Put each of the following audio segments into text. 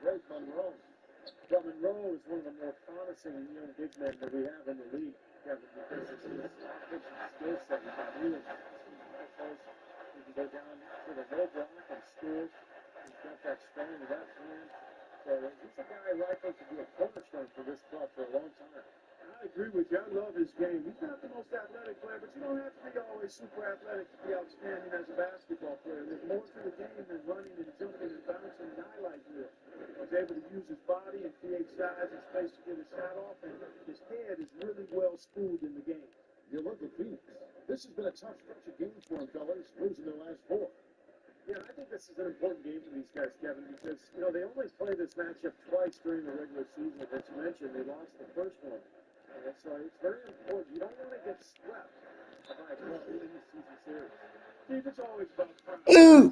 great Monroe. Well, Monroe is one of the more promising young big men that we have in the league, Kevin, because of his offensive skill set. He can really close. He can go down to the low block and score. He's got that strong left hand. So he's a guy likely to be a cornerstone for this club for a long time. I agree with you. I love his game. He's not the most athletic player, but you don't have to be always super athletic to be outstanding as a basketball player. There's more to the game than running and jumping and bouncing and highlight reel. He's able to use his body and create size and space to get a shot off, and his head is really well schooled in the game. You look at Phoenix. This has been a tough stretch of games for them, fellas, losing their last 4. Yeah, I think this is an important game for these guys, Kevin, because, they only play this matchup twice during the regular season. As you mentioned, they lost the first one. So it's very important. You don't want to get swept by a club in the season series. Steve, it's always about fun. Ooh!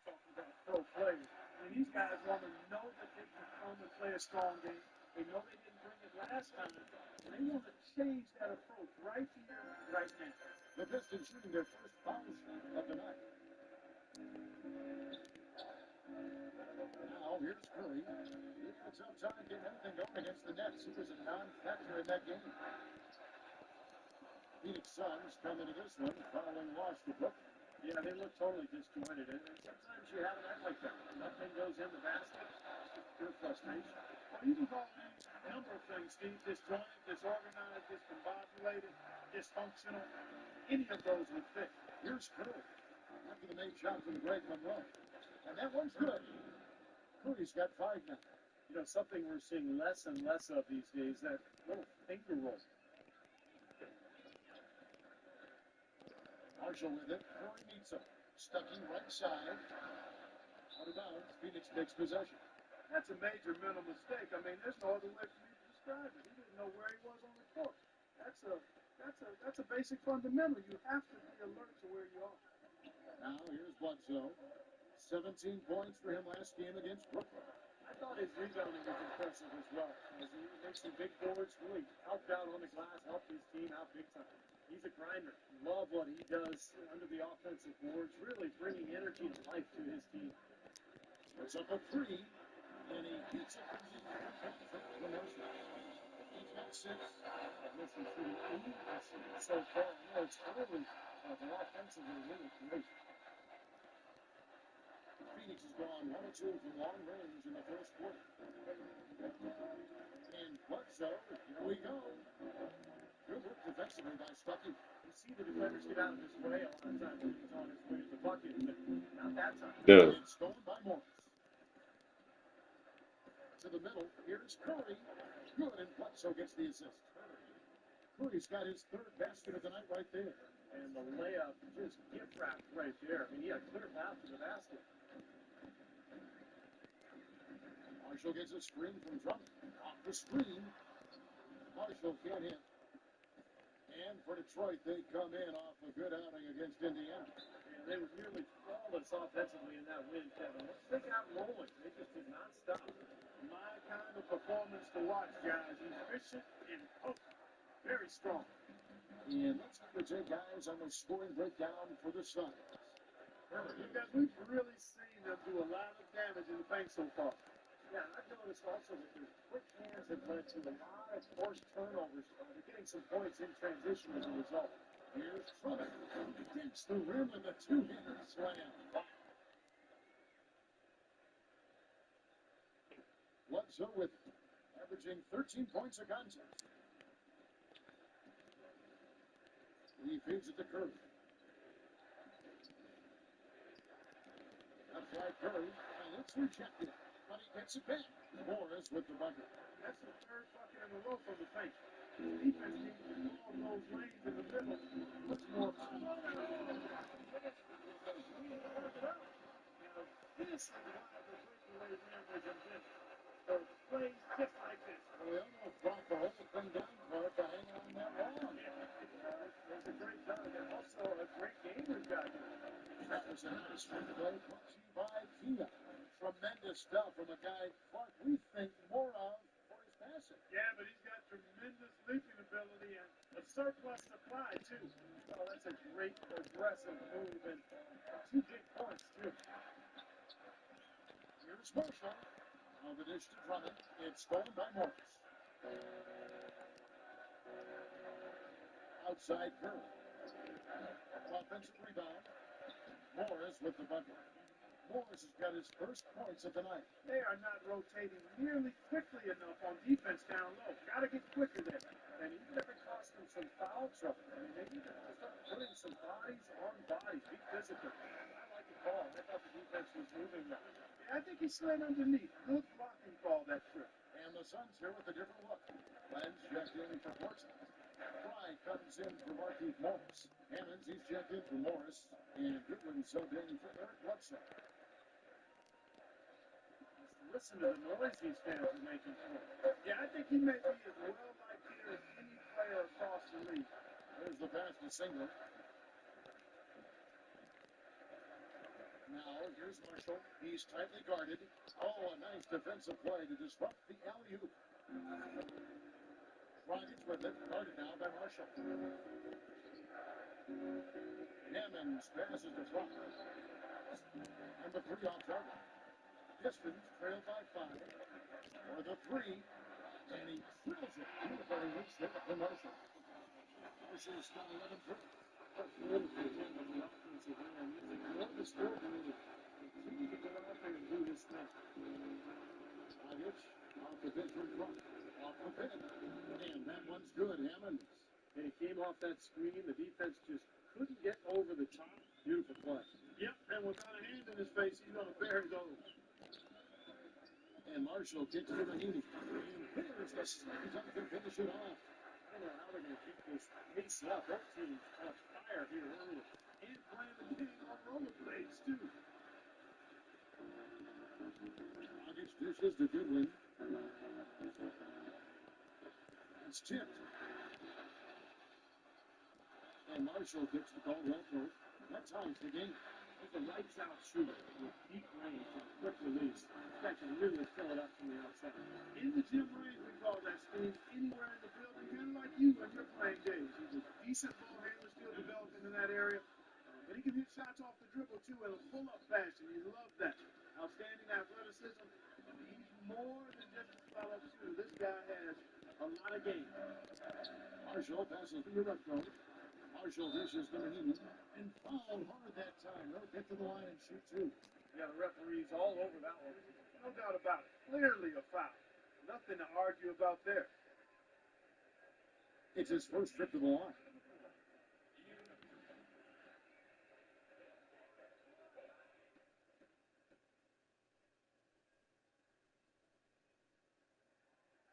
Talking about pro players. These guys want to know that they can come and play a strong game. They know they didn't bring it last time. They want to change that approach right here, right now. The Pistons shooting their first fouls of the night. Now, here's Curry. He had a tough time getting anything going against the Nets. He was a non-factor in that game. Phoenix Suns come into this one, following loss to Brooklyn. Yeah, they look totally disjointed, and sometimes you have a night like that. Nothing goes in the basket. It's pure frustration. Well, you can call it a number of things, Steve. Disjointed, disorganized, discombobulated, dysfunctional. Any of those would fit. Here's Curry. After the made shot from the great Monroe. And that one's good. Curry's got 5 now. Something we're seeing less and less of these days, that little finger roll. Marshall with it. Curry meets him. Stucky right side. Out of bounds. Phoenix takes possession. That's a major mental mistake. There's no other way for you to describe it. He didn't know where he was on the court. That's a basic fundamental. You have to be alert to where you are. Now here's Bledsoe. 17 points for him last game against Brooklyn. I thought his rebounding was impressive as well. He made some big boards, really helped out on the glass, helped his team out big time. He's a grinder. Love what he does under the offensive boards, really bringing energy and life to his team. Puts up a 3, and he hits it from the Marshall. He's got 6. Listen, shooting 80% so far. It's early, but they're offensively really great. Phoenix has gone 1 or 2 from long range in the first quarter. And Bledsoe, here we go. Good work defensively by Stucky. You see the defenders get out of his way a lot of times when he's on his way to the bucket, but not that time. No. It's stolen by Morris. To the middle, here's Curry. Good, and Bledsoe gets the assist. Curry's got his 3rd basket of the night right there. And the layup just gift wrapped right there. He had a clear path to the basket. Marshall gets a screen from Drummond. Off the screen. Marshall can't hit. And for Detroit, they come in off a good outing against Indiana. And they were nearly flawless offensively in that win, Kevin. Once they got rolling, they just did not stop. My kind of performance to watch, guys. Efficient and potent. Very strong. And let's look at your guys on the scoring breakdown for the Suns. Because we've really seen them do a lot of damage in the paint so far. Yeah, I've noticed also that their quick hands have led to a lot of forced turnovers. They're getting some points in transition as a result. Here's Drummond. Against the rim with a 2-handed slam. Bledsoe with averaging 13 points a contest. He feeds it to Curry. That's right, Curry. And it's rejected. But he gets it back. Morris with the bucket. That's the 3rd bucket in a row from the paint. The defense needs to all those lanes in the middle. Much more. This is why the breakaway rim was invented. So plays just like this. Well, we almost brought the whole thing down for it to hang on that long. It's a great job. And also a great game we've got here. That was a nice free throw brought to you by Kia. Tremendous stuff from a guy Clark we think more of for his passing. Yeah, but he's got tremendous leaping ability and a surplus supply, too. Oh, that's a great aggressive move and 2 big points, too. Here's Here's Marshall. On the dish to Drummond. It's stolen by Morris. Outside Curry. Offensive rebound. Morris with the bucket. Morris has got his first points of the night. They are not rotating nearly quickly enough on defense down low. Got to get quicker there. And even if it costs them some foul trouble, I mean, they need to start putting some bodies on bodies. Be physical. I like the call. I thought the defense was moving now. Yeah, I think he slid underneath. Good blocking call that trip. And the Suns here with a different look. Lenz checked in for Portsmouth. Fry comes in for Marquise Morris. Hammonds, he's checked in for Morris. And Goodwin subbed in for Eric Bledsoe. Listen to the noise these fans are making for him. Yeah, I think he may be as well liked here as any player across the league. There's the pass to Singler. Now, here's Marshall. He's tightly guarded. Oh, a nice defensive play to disrupt the alley-oop. Rockets with it. Guarded now by Marshall. Hammonds passes to Fry. And the three off target. Pistons trail by 5. For the three. And he drills it. Beautifully reached there for Marshall. Marshall's got 11 points. That's really for him on the offensive end. He's ignored the scoreboard. Continue to go out there and do his thing. Dragic off the bench from front. Off the pin. And that one's good. Hammonds. And he came off that screen. The defense just couldn't get over the top. Beautiful play. Yep, and without a hand in his face, he's going to bury those. And Marshall kicks to Mahinmi. And here's the Suns up to finish it off. I don't know how they're going to keep this pace up. Both teams on fire here early. And playing the game on rollerblades, too. Dragic dishes to Goodwin. It's tipped. And Marshall gets the ball well thrown. That ties the game. He's a lights-out shooter with deep range and quick release. This guy can really fill it up from the outside. In the gym range, we call that, Steve. Anywhere in the building, kind of like you in your playing days. He's a decent ball handler, still developing in that area. But he can hit shots off the dribble, too, in a pull-up fashion. You love that. Outstanding athleticism. He's more than just a spot-up shooter. This guy has a lot of game. Marshall passes to the left zone. Marshall dishes to Mahinmi. And fouled hard that time. They'll get to the line and shoot two. Yeah, the referee's all over that one. No doubt about it. Clearly a foul. Nothing to argue about there. It's his first trip to the line.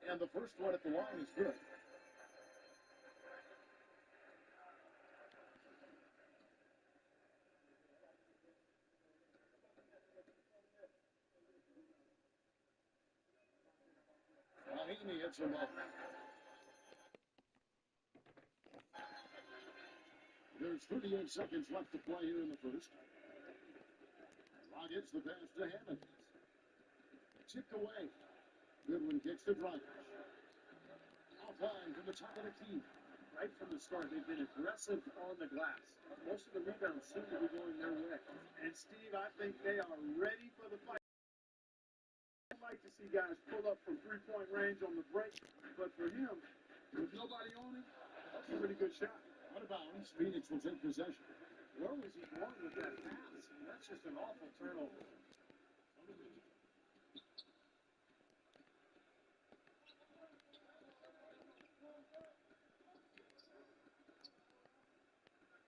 And the first one at the line is good. Mahinmi hits him up. There's 38 seconds left to play here in the first. Dragic the pass to Hammonds. Tipped away. Goodwin kicks to Dragic. Offline from the top of the key. Right from the start, they've been aggressive on the glass. Most of the rebounds seem to be going their way. And, Steve, I think they are ready for the fight. I'd like to see guys pull up from three-point range on the break. But for him, with nobody on him, that's a pretty good shot. Out of bounds. Phoenix will take possession. Where was he going with that pass? I mean, that's just an awful turnover.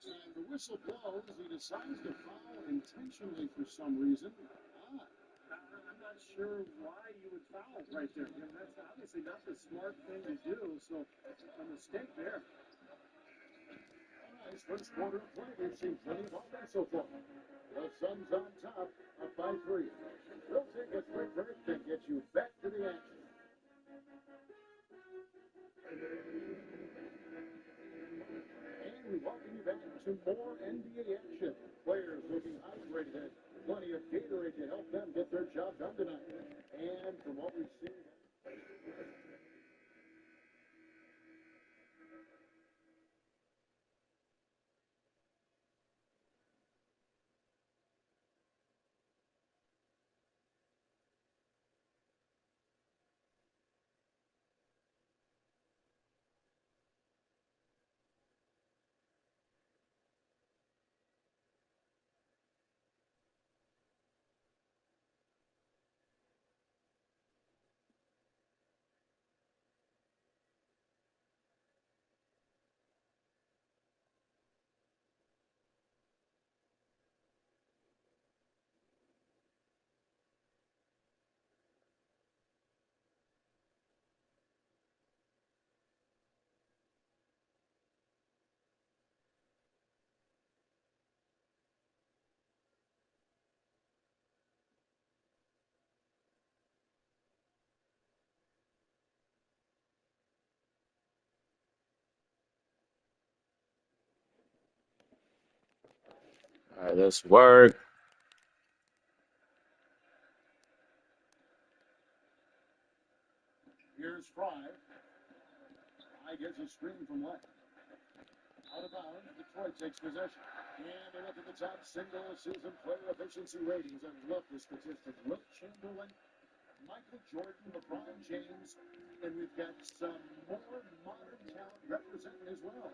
And the whistle blows. He decides to foul intentionally for some reason. I'm not sure why you would foul right there. I mean, that's obviously not the smart thing to do, so a mistake there. Nice first quarter of play. We've seen plenty of offense so far. The Suns on top, up by 3. We'll take a quick break and get you back to the action. And we welcome you back to more NBA action. Players looking hydrated. Plenty of Gatorade to help them get their job done tonight. And from what we've seen, Let us work. Here's Fry. Fry gets a screen from left. Out of bounds, Detroit takes possession. And they look at the top single-season player efficiency ratings. I love the statistics. Wilt Chamberlain, Michael Jordan, LeBron James, and we've got some more modern talent representing as well.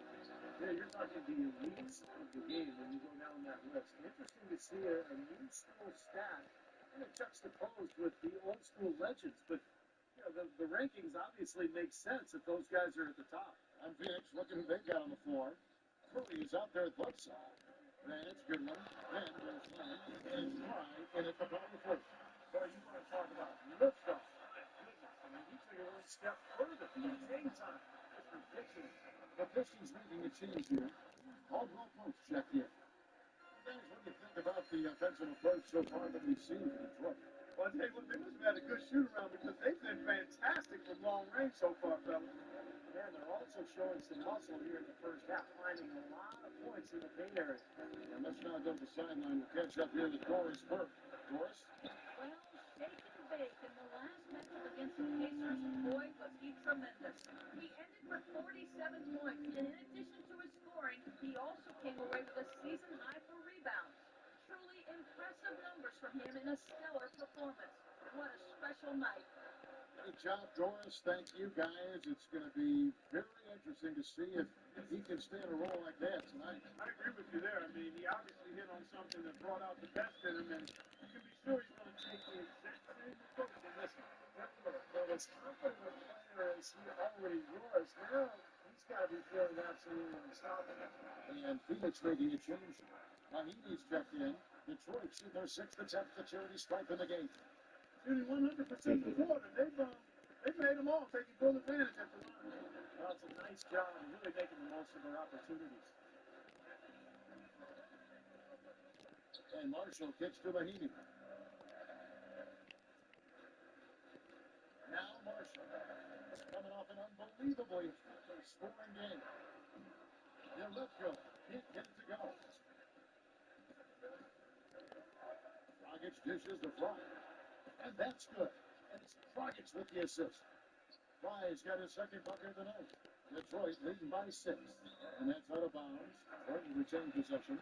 Yeah, you're talking the elites of the game when you go down that list. Interesting to see a new school stat kind of juxtaposed with the old school legends, but you know, the rankings obviously make sense if those guys are at the top. On Phoenix, looking who they've got on the floor. Curry is out there at left side. Then it's Goodwin. Then there's Lamb. And Fry in at the bottom of the first. So you want to talk about liftoff. My goodness. I mean, he took it one step further. Game time. That's ridiculous. The Pistons making a change here. Caldwell Post checked in. Guys, what do you think about the offensive approach so far that we've seen from Detroit? Well, I tell you what, they must have had a good shoot around because they've been fantastic from long range so far, fellas. And they're also showing some muscle here in the first half, finding a lot of points in the paint area. And let's now go to the sideline. We'll catch up here with Doris Burke. Doris? Well, shake and bake in the last matchup against the Pacers. Boy, was he tremendous. He ended with 47 points, and in addition to his scoring, he also came away with a season high for rebounds. Truly impressive numbers from him in a stellar performance. What a special night. Good job, Doris. Thank you, guys. It's going to be very interesting to see if he can stay in a role like that tonight. I agree with you there. I mean, he obviously hit on something that brought out the best in him, and you can be sure he's going to take the exact same approach in this one. But as confident a player as he already was, now he's got to be feeling absolutely unstoppable. And Phoenix making a change. Mahini's checked in. Detroit shoot their sixth attempt at charity stripe in the game. Shooting 100% the quarter. They've made them all taking full advantage at the line. Well, it's a nice job and really making the most of their opportunities. And Marshall kicks to Mahini. Now Marshall coming off an unbelievably scoring game. Yelitko can't get it to go. Dragic dishes to Fry. And that's good. And it's Dragic with the assist. Fry's got his second bucket of the night. Detroit leading by 6. And that's out of bounds. Jordan retained possession.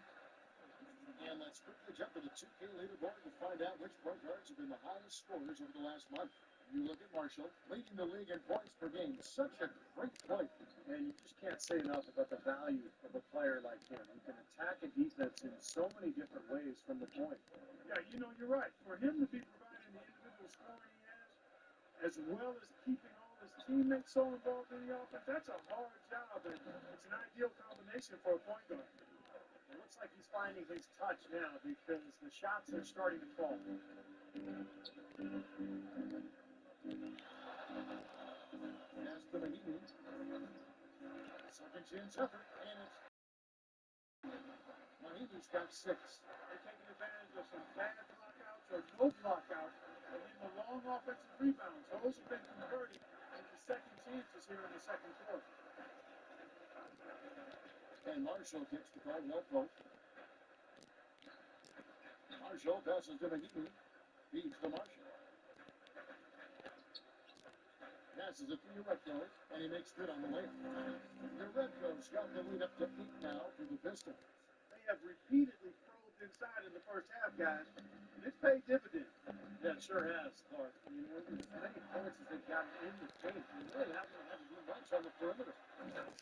And let's quickly jump to the 2K leaderboard to find out which point guards have been the highest scorers over the last month. You look at Marshall, leading the league in points per game. Such a great play. And you just can't say enough about the value of a player like him. He can attack a defense in so many different ways from the point. Yeah, you know, you're right. For him to be providing the individual scoring he has, as well as keeping all his teammates so involved in the offense, that's a hard job, and it's an ideal combination for a point guard. It looks like he's finding his touch now because the shots are starting to fall. Pass to Mahini. Second chance effort, and it's Mahini's got 6. They're taking advantage of some bad blockouts or no blockouts, and then the long offensive rebounds. Those have been converted into second chances here in the second quarter. And Marshall kicks the Caldwell Post. Marshall passes to Mahini. Feeds to Marshall. Passes it to Yureko, and he makes good on the layup. Yureko's got the lead up to 8 now for the Pistons. They have repeatedly probed inside in the first half, guys, and it's paid dividends. Yeah, it sure has, Clark. I mean, with as many points as they've gotten in the paint, you really haven't had to do much on the perimeter.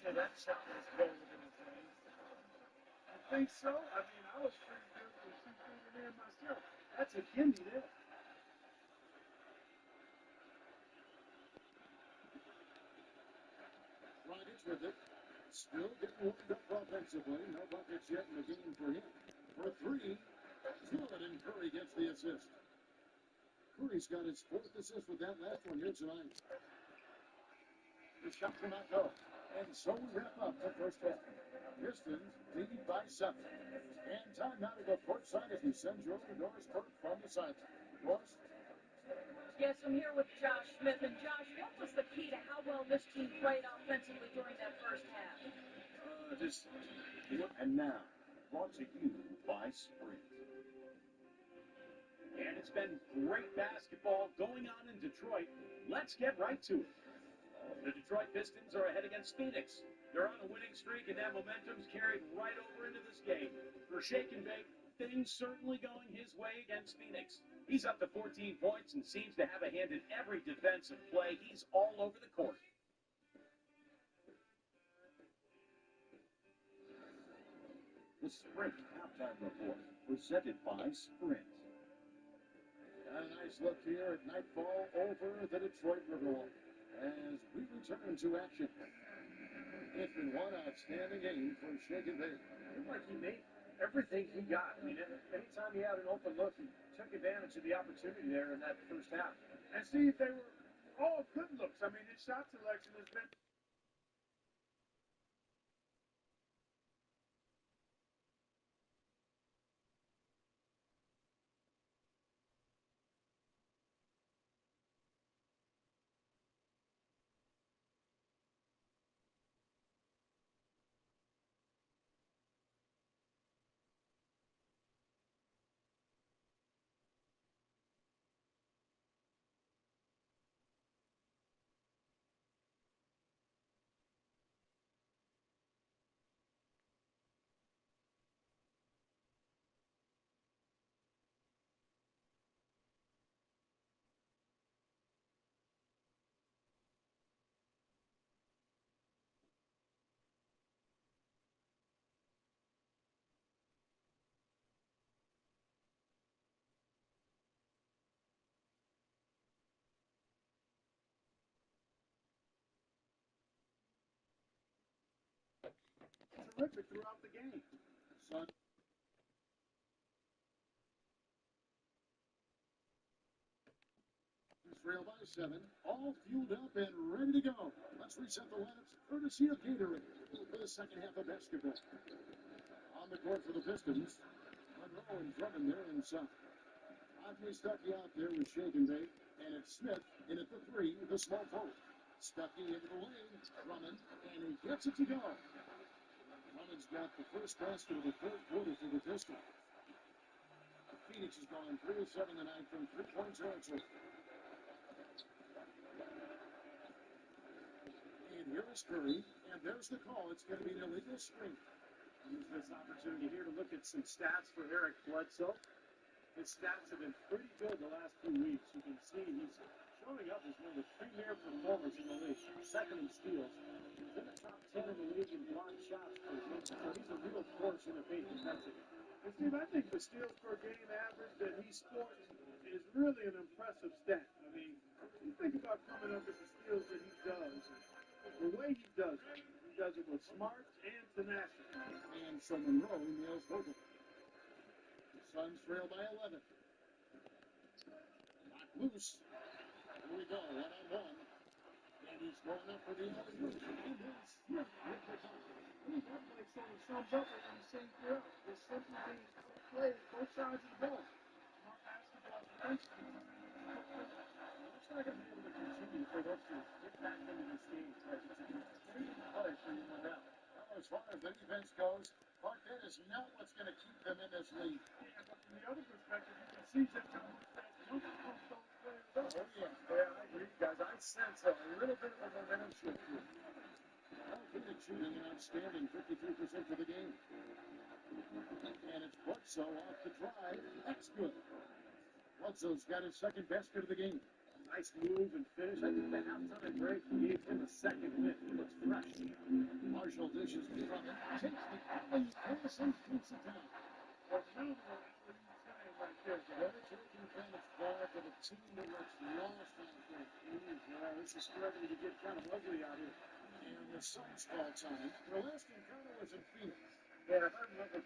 Yeah, that shot was gold in his range. You think so? I mean, I was pretty good for 2 feet in there myself. That's a gimme there. Dragic with it. Still getting warmed up offensively. No buckets yet in the game for him. For 3, good, and Curry gets the assist. Curry's got his 4th assist with that last one here tonight. The shot will not go. And so we wrap up the first half. Pistons lead by 7. And time now to go courtside as we send you over to Doris Burke from the sideline. Doris? Yes, I'm here with Josh Smith. And Josh, what was the key to how well this team played offensively during that first half? And now, brought to you by Sprint. And it's been great basketball going on in Detroit. Let's get right to it. The Detroit Pistons are ahead against Phoenix. They're on a winning streak, and that momentum's carried right over into this game. For Shake and Bake, things certainly going his way against Phoenix. He's up to 14 points and seems to have a hand in every defensive play. He's all over the court. The Sprint halftime report, presented by Sprint. And a nice look here at nightfall over the Detroit Riverwalk as we return to action. It's been one outstanding game for Shake and Bake. Looked like he made everything he got. I mean, anytime he had an open look, he took advantage of the opportunity there in that first half. And Steve, they were all good looks. I mean, his shot selection has been terrific throughout the game. Son. Trail by 7, all fueled up and ready to go. Let's reset the lineups courtesy of Gatorade for the second half of basketball. On the court for the Pistons, Monroe and Drummond there inside. Andre Stuckey out there with Shake and Bake, and it's Smith in at the 3 with a small forward. Stuckey into the lane, Drummond, and he gets it to go. Drummond's got the first basket of the third quarter for the Pistons. Phoenix has gone 3 of 7 tonight from three-point territory. And here is Curry, and there's the call. It's going to be an illegal screen. Use this opportunity here to look at some stats for Eric Bledsoe. His stats have been pretty good the last few weeks. You can see he's showing up as one of the premier performers in the league. Second in steals. He's in the top 10 in the league in blocked shots per game. So he's a real force in the paint defensively. And Steve, I think the steals per game average that he sports is really an impressive stat. I mean, you think about coming up with the steals that he does, the way he does it with smarts and tenacity. And so Monroe nails both of them. The Suns trail by 11. Knocked loose. Here we go, one-on-one. And he's going up for the alley-oop. And then Smith with the top. That play sort of sums up what I'm saying throughout. There's simply being outplayed both sides of the ball. Not basketball defensively. It's not going to be able to continue for those to get back into this game. It's a continued play for you and them. Well, as far as the defense goes, Clark, that is not what's going to keep them in this league. Yeah, but from the other perspective, you can see just how much that jump pumps those players up. Oh, yeah, I agree, guys. I sense a little bit of a momentum shift here. Phoenix shooting an outstanding 53% for the game. And it's Bledsoe off the drive. That's good. Bledsoe's got his second basket of the game. Nice move and finish. I think the halftime break gave him a second lift. He looks fresh. Marshall dishes to Drummond. Takes the alley pass and puts it down. Phenomenal alley-oop slam right there, guys. Well-taken kind of ball for the team that looks lost out there. This is starting to get kind of ugly out here. And the Suns call time. Their last encounter was in Phoenix. Yeah, if I remember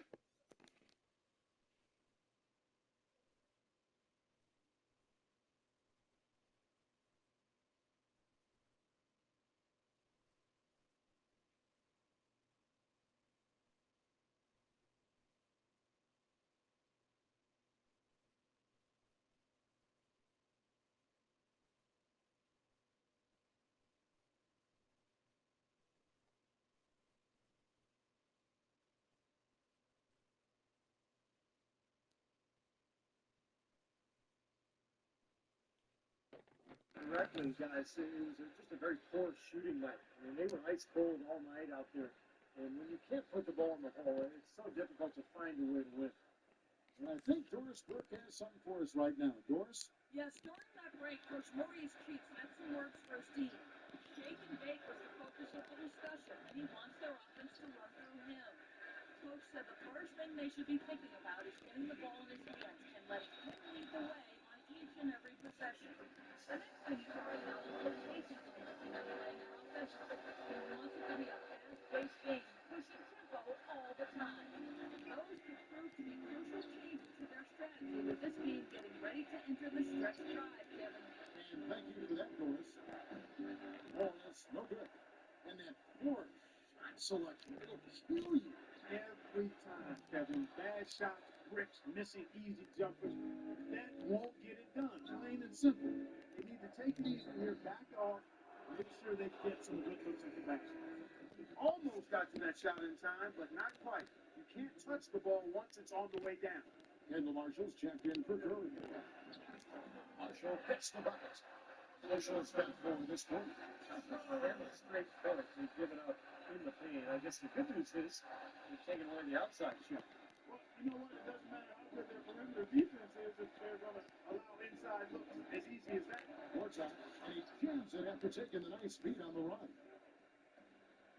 Reckman guys say it was just a very poor shooting night. I mean, they were ice cold all night out there. And when you can't put the ball in the hole, it's so difficult to find a way to win. And I think Doris Burke has something for us right now. Doris? Yes, during that break, Coach Maurice Cheeks had some words for his team. Shake and bake was the focus of the discussion, and he wants their offense to run through him. Coach said the first thing they should be thinking about is getting the ball in his hands and letting him lead the way on each and every possession. The next thing he's worried about is the pacing element they're playing out offensively. He wants it to be a fast-paced game, pushing tempo all the time. Those could prove to be crucial changes to their strategy with this game getting ready to enter the stretch drive, Kevin. And thank you for that, Doris. Oh, that's no good. And that poor shot selection, it'll kill you. Every time, Kevin. Bad shots, bricks, missing easy jumpers. That won't get it done. Plain and simple. They need to take it easy here, back off, make sure they get some good looks at the basket. He almost got to that shot in time, but not quite. You can't touch the ball once it's on the way down. Kendall Marshall's checked in for Curry. Marshall hits the bucket. Marshall's got four this quarter. And the straight points he's given up in the paint. I guess the good news is he's taking away the outside shoot. Well, you know what? It doesn't matter how good their perimeter defense is if they're going to allow inside looks as easy as that. Warchuk, and he jams it after taking the nice beat on the run.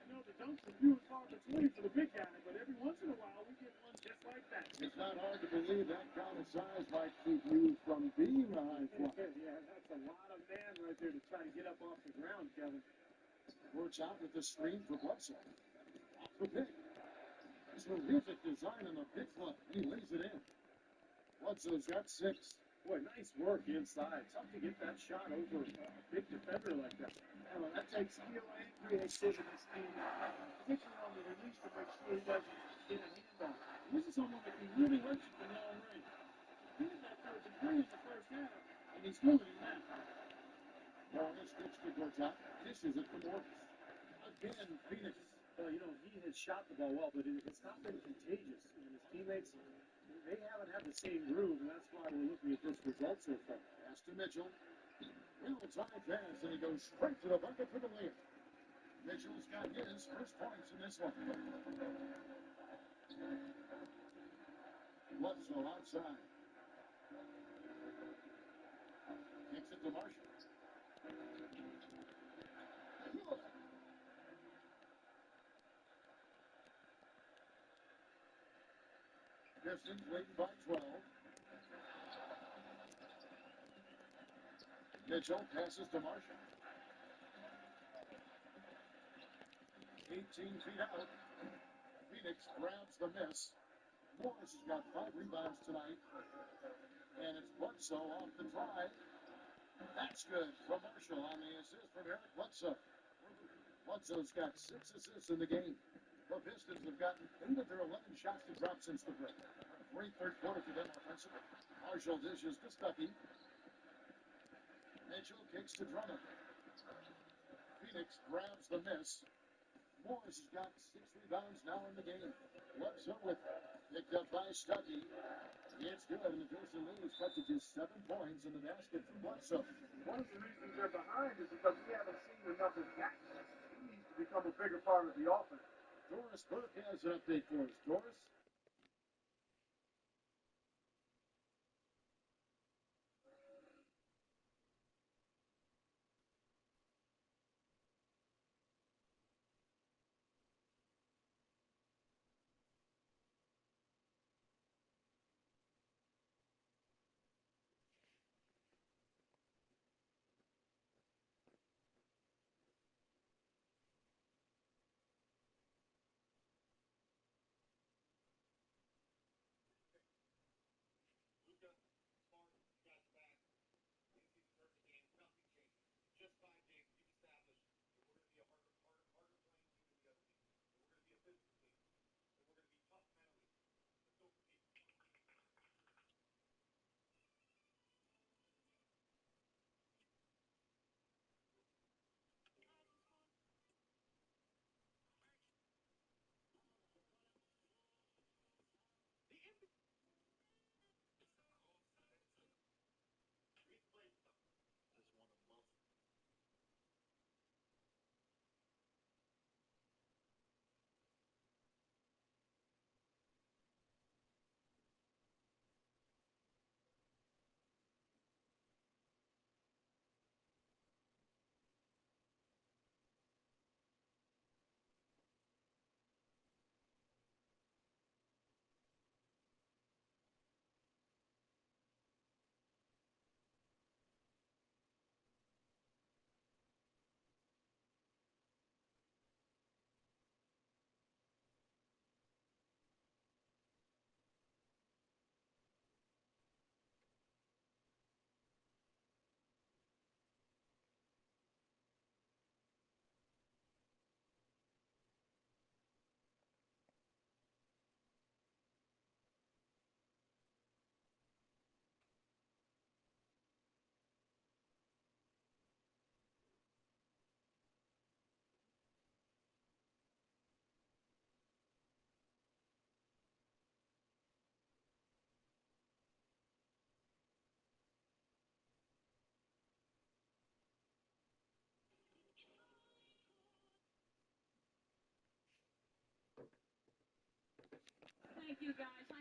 You know, the dunks are few and far between for the big guy, but every once in a while we get one just like that. It's not hard to believe that kind of size might keep you from being a high flyer. Yeah, that's a lot of man right there to try to get up off the ground, Kevin. Warchuk with the screen for Bledsoe. Off the pick. Terrific design on the big flip, and he lays it in. Bledsoe's got six. Boy, nice work inside. Tough to get that shot over a big defender like that. Oh, that takes skill and creativity, Steve, particularly on the release to make sure he doesn't get a hand on it. This is someone that can really hurt you from long range. He did that to a degree in the first half, and he's doing it now. Morris gets to Warchuk. Dishes it to Morris. Again, Phoenix. Well, you know, he has shot the ball well, but it's not been contagious. And his teammates, they haven't had the same groove, and that's why we're looking at this result so far. Pass to Mitchell. Well-timed pass, and he goes straight to the bucket for the layup. Mitchell's got his first points in this one. Bledsoe outside. Kicks it to Marshall. Good. Pistons leading by 12. Mitchell passes to Marshall. 18 feet out. Phoenix grabs the miss. Morris has got 5 rebounds tonight. And it's Bledsoe off the drive. That's good from Marshall on the assist from Eric Bledsoe. Bledsoe's got 6 assists in the game. The Pistons have gotten 8 of their 11 shots to drop since the break. Great third quarter for them offensively. Marshall dishes to Stuckey. Mitchell kicks to Drummond. Phoenix grabs the miss. Morris has got 6 rebounds now in the game. Bledsoe with picked up by Stuckey. It's good, and the Pistons lose cut to just 7 points in the basket from Bledsoe. One of the reasons they're behind is because we haven't seen enough of that. He needs to become a bigger part of the offense. Doris Burke has an update for us. Doris?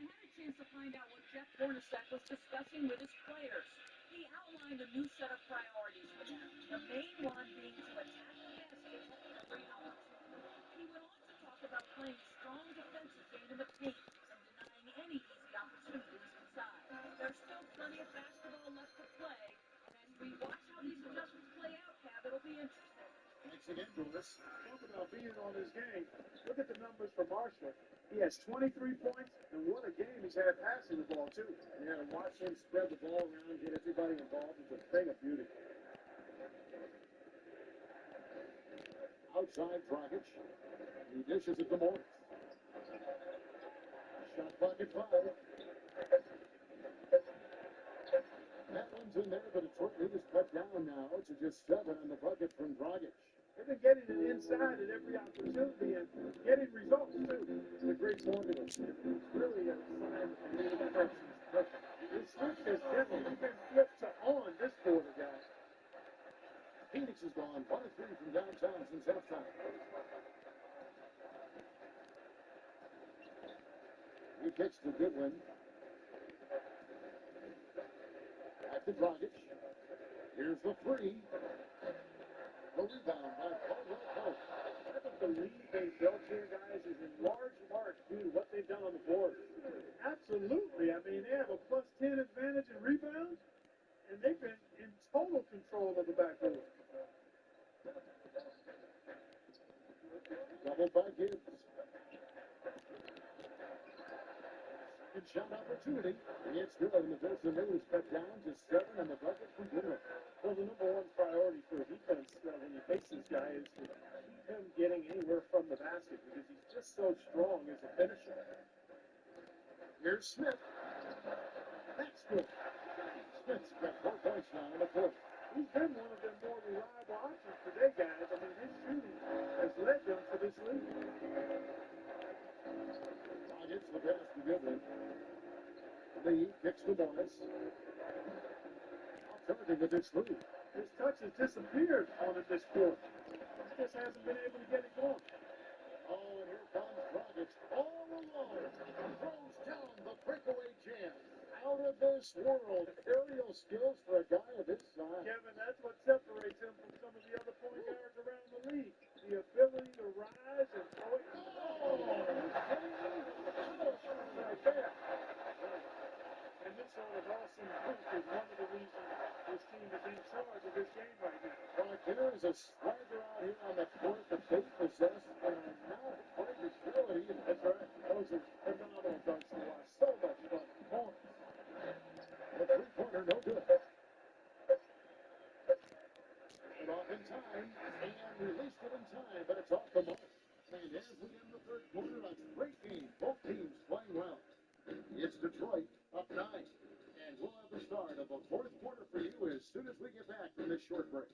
I had a chance to find out what Jeff Hornacek was discussing with his players. He outlined a new set of priorities for them, the main one being to attack the basket at every opportunity. He went on to talk about playing a strong defensive game in the paint and denying any easy opportunities inside. There's still plenty of basketball left to play, and as we watch how these adjustments play out, Cab, it'll be interesting. Thanks again, Lewis. Talk about being on his game. Look at the numbers for Marshall. He has 23 points, and what a game he's had passing the ball, too. Yeah, watch him spread the ball around, get everybody involved is a thing of beauty. Outside Dragic. He dishes it to Morris. Shot clock at 5. That one's in there, but Detroit lead is cut down now to just 7 on the bucket from Dragic. They've been getting it inside at every opportunity and getting results, too. It's a great formula. It's really a sign that the league defense is perfect. His switch has definitely been flipped to on this quarter, guys. Phoenix is gone 1 of 3 from downtown since halftime. He kicks to Goodwin. Back to Dragic. Here's the 3. The rebound by Caldwell Pope. I think the lead they built here, guys, is in large part due to what they've done on the board. Absolutely. I mean, they have a plus 10 advantage in rebounds, and they've been in total control of the backcourt. Doubled by Gibbs. Good shot opportunity. It's good, and the Wilson lead is cut down to 7 on the bucket from Goodwin. Well, the number one priority for a defense when you face this guy is to keep him getting anywhere from the basket because he's just so strong as a finisher. Here's Smith. That's good. Smith's got 4 points now in the fourth. He's been one of their more reliable options today, guys. I mean, his shooting has led them to this lead. Gets the pass to Goodwin. Lee kicks to Morris. Alternative with this lead. His touch has disappeared on it this quarter. He just hasn't been able to get it going. Oh, and here comes Dragic all alone. Throws down the breakaway jam. Out of this world. Aerial skills for a guy of his size. Kevin, that's what separates him from some of the other point guards around the league. The ability to rise and throw it. Oh, right there. And this sort of awesome hoop is one of the reasons this team is in charge of this game right now. Well, there is a swagger out here on the court that they possess, and I'm not afraid to show it either. That's right. Those are phenomenal dunks to watch. So much fun. Points. The three-pointer, no good. It off in time, and released it in time, but it's off the mark. And as we end the third quarter, a great game. Both teams playing well. It's Detroit up 9. And we'll have the start of the fourth quarter for you as soon as we get back from this short break.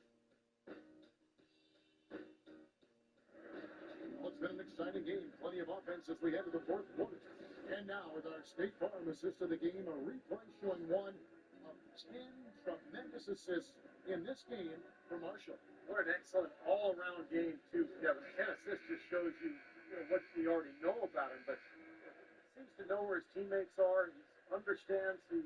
Well, it's been an exciting game. Plenty of offense as we head to the fourth quarter. And now, with our State Farm assist of the game, a replay showing one of 10 tremendous assists in this game for Marshall. What an excellent all-around game, too, Kevin. 10 assists just shows you, what you already know about him, but he seems to know where his teammates are. He understands the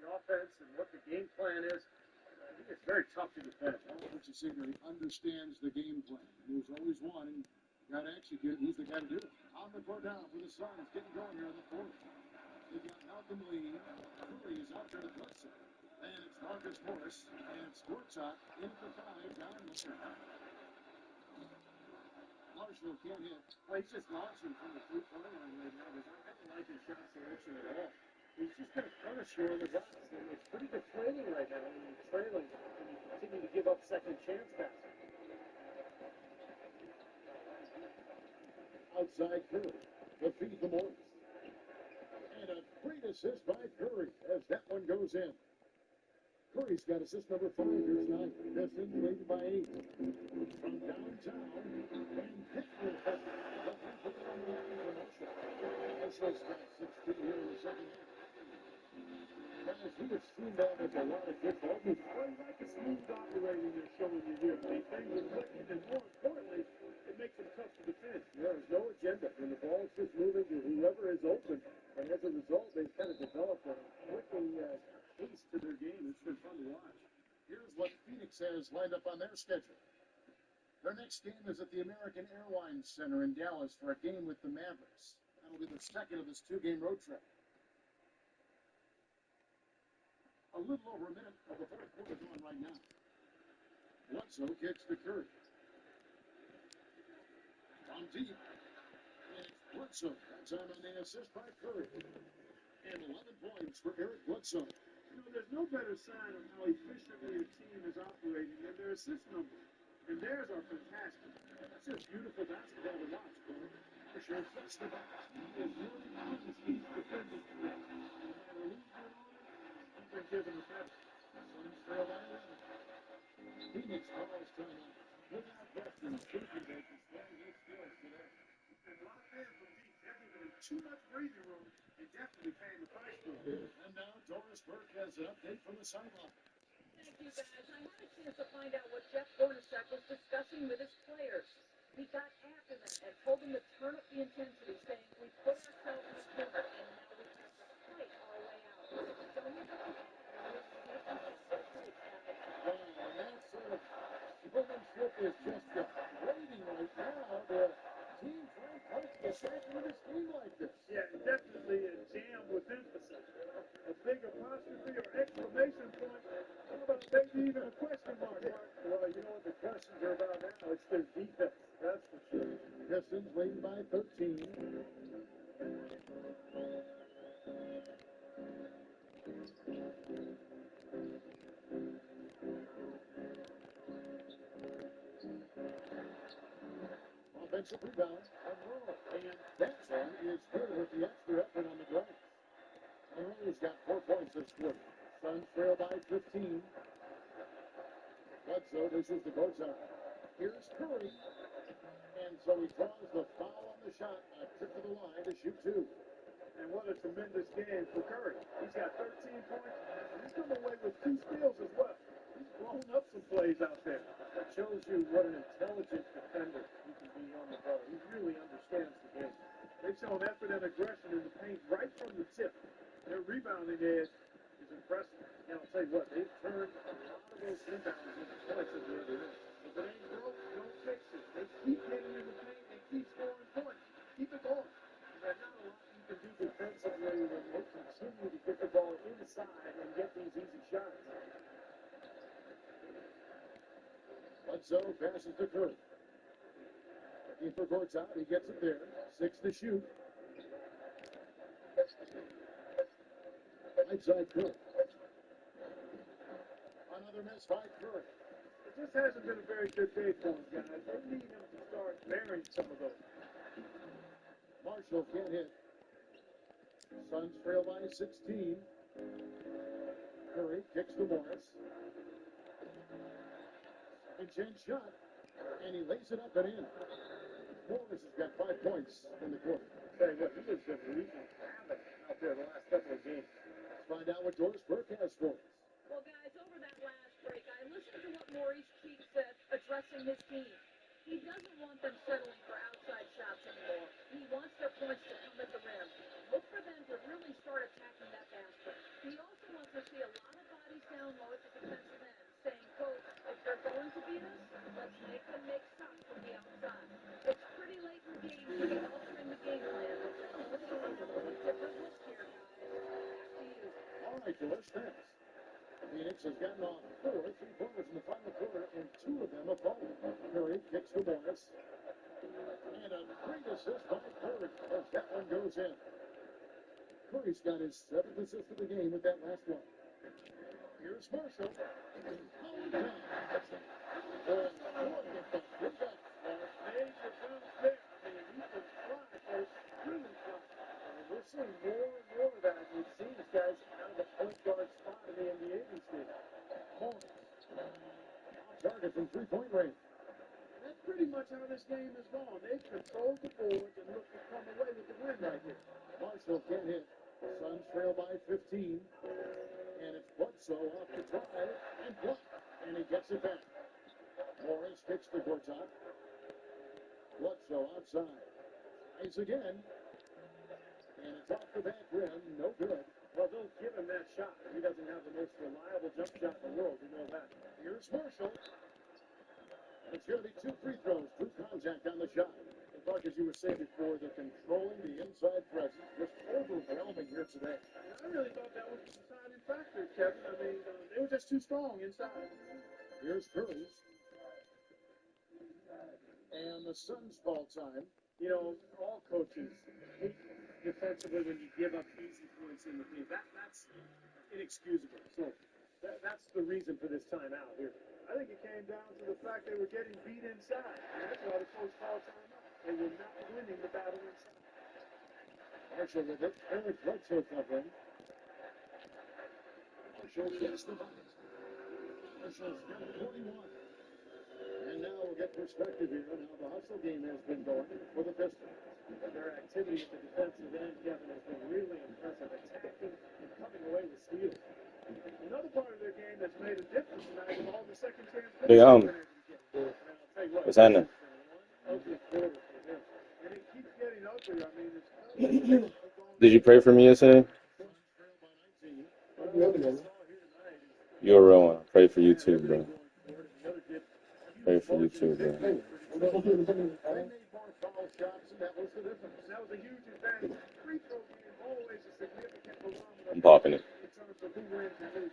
offense and what the game plan is. I think it's very tough to defend. That's what you say there. He understands the game plan. There's always one, and got to execute, and he's the guy to do it. On the floor now for the Suns, getting going here in the fourth. They've got Malcolm Lee. Curry is out there to blitz it. And it's Marcus Morris, and it's Gortat in at the 5, down low. Marshall can't hit. Well, he's just launching from the three-point line right now, but I don't like his shot selection at all. He's just going to punish you on the shots, and it's pretty deflating right now when you're trailing and you continue to give up second chance passes. Outside Curry, the feed to Morris. And a great assist by Curry as that one goes in. Curry's got assist number 5. Here's 9. Pistons leading by 8. From downtown, and Pittsburgh has the promotion. Marshall's got 16 here in the second half. Guys, he has seen that with a lot of difficulty. Well, you like the smooth operating they're showing you here. These things are clicking, and more importantly, it makes them tough to defend. There is no agenda. When the ball is just moving to whoever is open, and as a result, Phoenix has lined up on their schedule. Their next game is at the American Airlines Center in Dallas for a game with the Mavericks. That'll be the second of this two-game road trip. A little over a minute of the fourth quarter going right now. Bledsoe kicks to Curry. From deep. And it's Bledsoe. That's on the assist by Curry. And 11 points for Eric Bledsoe. You know, there's no better sign of how efficiently a team is operating than their assist numbers. And theirs are fantastic. That's just beautiful basketball to watch, bro. For sure, fits the box. He is really honest. He's defending today. No matter who's been on him, he's been giving the better. Suns trail by 11. Phoenix calls timeout. Without question, Stephen Drake is throwing his skills today. And locked in from deep. They're giving him too much breathing room and definitely paying the price for it. And now Doris Burke has an update from the sideline. Thank you, guys. I had a chance to find out what Jeff Hornacek was discussing with his players. He got after them and told them to turn up the intensity, saying, we put ourselves in a corner, and now we have to fight our way out. Show me what you have, and we'll see if we can get it, guys. Wow, and that sort of showmanship is just degrading right now. The team trying hard to get back into this game like this. Yeah, definitely a jam with emphasis. A big apostrophe or exclamation point. How about maybe even a question mark? Well, you know what the questions are about now? It's their defense. That's for sure. Pistons leading by 13. Offensive rebound. And that one is good with the extra effort on the glass. Monroe's got 4 points this quarter. Suns trail by 15. Bledsoe, this is the coach out. Here's Curry. And so he draws the foul on the shot. A trip to the line to shoot two. And what a tremendous game for Curry. He's got 13 points, and he's come away with 2 steals as well. He's blown up some plays out there. That shows you what an intelligent defender he can be on the ball. He really understands the game. They've shown effort and aggression in the paint right from the tip. Their rebounding edge is impressive. And I'll tell you what, they've turned a lot of those rebounds into points in the other end. If it ain't broke, don't fix it. They keep getting in the paint and keep scoring points. Keep it going. There's not a lot you can do defensively when they continue to get the ball inside and get these easy shots. Bledsoe passes to Curry. Looking for courts out. He gets it there. 6 to shoot. Right side Curry. Another miss by Curry. It just hasn't been a very good day for him, guys. They need him to start bearing some of those. Marshall can't hit. Suns trail by 16. Curry kicks to Morris. And Jen shot. And he lays it up and in. Morris has got 5 points in the quarter. Tell you what, he has been wreaking havoc out there the last couple of games. Let's find out what Doris Burke has for us. Well, guys, over that last break, I listened to what Maurice Cheek said addressing his team. He doesn't want them settling for outside shots anymore. He wants their points to come at the rim. Look for them to really start attacking that basket. He also wants to see a lot of bodies down low at the defensive end, saying, Coach, if they're going to beat us, let's make them make shots from the outside. It's pretty late in the game to be altering the game plan. Let's see a different look here, guys. Back to you. All right, Doris, thanks. Phoenix has gotten off 4 3-pointers in the final quarter, and 2 of them have fallen. Curry kicks to Morris. And a great assist by Curry as that one goes in. Curry's got his 7th assist of the game with that last one. Here's Marshall. Oh, down. Oh, look at the pickup. Major bounce there. I mean, he can fly, folks. Really fly. And we're seeing more and more of that, it seems, guys, out of the point guard spot in the NBA these days. Morris. Target from 3-point range. That's pretty much how this game has gone. They've controlled the boards and look to come away with the win right here. Marshall can't hit. Suns trail by 15. And it's Bledsoe off the drive and blocked. And he gets it back. Morris kicks the court top. Bledsoe outside. Eyes again. And it's off the back rim. No good. Well, don't give him that shot. He doesn't have the most reliable jump shot in the world. You know that. Here's Marshall. It's going to be 2 free throws, 2 contact on the shot. And Buck, as you were saying before, they're controlling the inside pressure. Just overwhelming here today. I really thought that was the deciding factor, Kevin. I mean, they were just too strong inside. Here's Curry's. And the Suns' ball time. You know, all coaches hate defensively when you give up easy points in the game. That's inexcusable. So that's the reason for this timeout here. I think it came down to the fact they were getting beat inside. And that's why the coach called timeout. They were not winning the battle inside. Marshall with it. Eric Bledsoe covering. Marshall gets the bucket. Marshall's got 41. And now we'll get perspective here on how the hustle game has been going for the Pistons. Their activity at the defensive end, Kevin, has been really impressive, attacking and coming away with steals. Another part of their game that's made a difference tonight is all the second chance. Hey, what's happening? Ugly quarter for them. And it keeps getting uglier. I mean, it's Did you pray for me yesterday? You're a real one. I pray for you too, bro. Pray for you too, bro. They made more foul shots, and that was the difference. That was a huge advantage. Free throw game always a significant barometer I'm popping it. in terms of who wins and loses.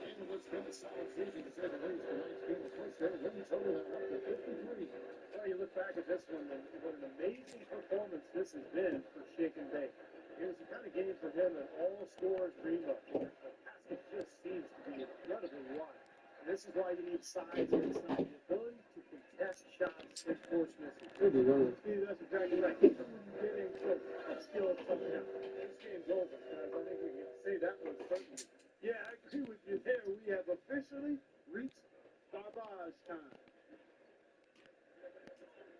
And what's been a solid season, to say the least, tonight's game was close. Their win total now up to 53. Well, you look back at this one, and what an amazing performance this has been for Shake and Bake. It was the kind of game for him that all scorers dream of. The basket just seems to be incredibly wide. And this is why you need size inside, the ability to contest shots and force misses. See, that's exactly right. Keep them from getting close. Skill of touchdown. This game's over, guys. I think we can say that one certainly. Yeah, I agree with you there. We have officially reached garbage time.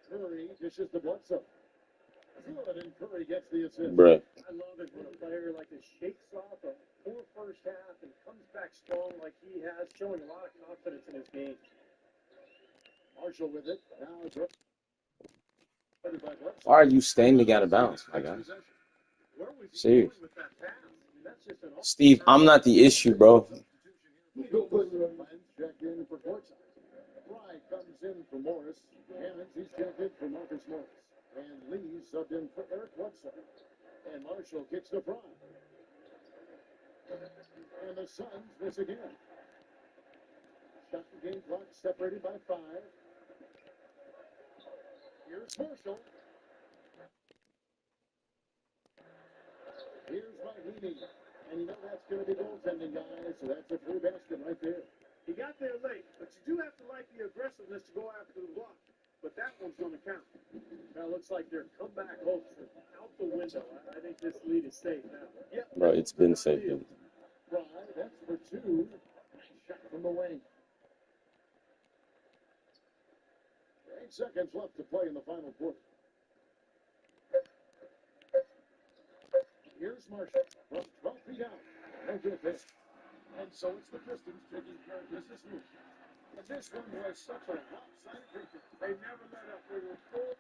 Curry dishes the Bledsoe. Good, and Curry gets the assist. Bruh. I love it when a player like this shakes off a poor first half and comes back strong like he has, showing a lot of confidence in his game. Marshall with it. Now it's by Bledsoe. Why are you standing out of bounds, my guy? Where was he Steve. going with that pass? I mean, that's just an Steve, I'm not the issue, bro. Checked in for courtside. Fry comes in for Morris. Hammonds, he's checked in for Marcus Morris. And Lee subbed in for Eric Bledsoe. And Marshall kicks to Fry. And the Suns miss again. Shot and game clock separated by 5. Here's Marshall. Here's Magnini. And you know that's going to be goaltending, guys. So that's a free basket right there. He got there late, but you do have to like the aggressiveness to go after the block. But that one's going to count. Now it looks like their comeback hopes are out the window. I think this lead is safe now. Yep. Bro, it's been safe, dude. Fry, that's for 2. Shot from the wing. 8 seconds left to play in the final quarter. Here's Marshall from 12 feet out. No good there. And so it's the Pistons taking care of business here. And this one was such a lopsided victory. They never let up. They were full.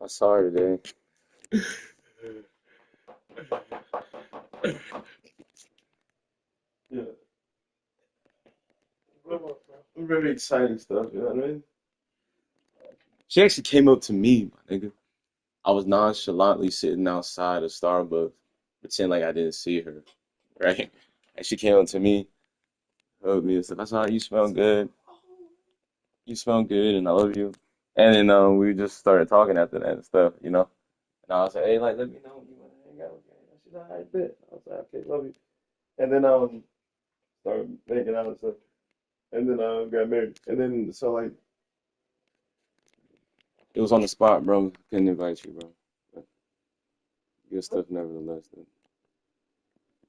I saw her today. Yeah. Very exciting stuff, you know what I mean? She actually came up to me, my nigga. I was nonchalantly sitting outside of Starbucks, pretend like I didn't see her, right? And she came up to me, hugged me and said, "I saw you smell good. You smell good, and I love you." And then we just started talking after that and stuff, you know. And I was like, hey, like, let me know when you want to hang out with me. She's like, I bet. I was like, okay, love you. And then started making out and stuff. And then got married. And then so like it was on the spot, bro. Couldn't invite you, bro. But good stuff nevertheless. Though.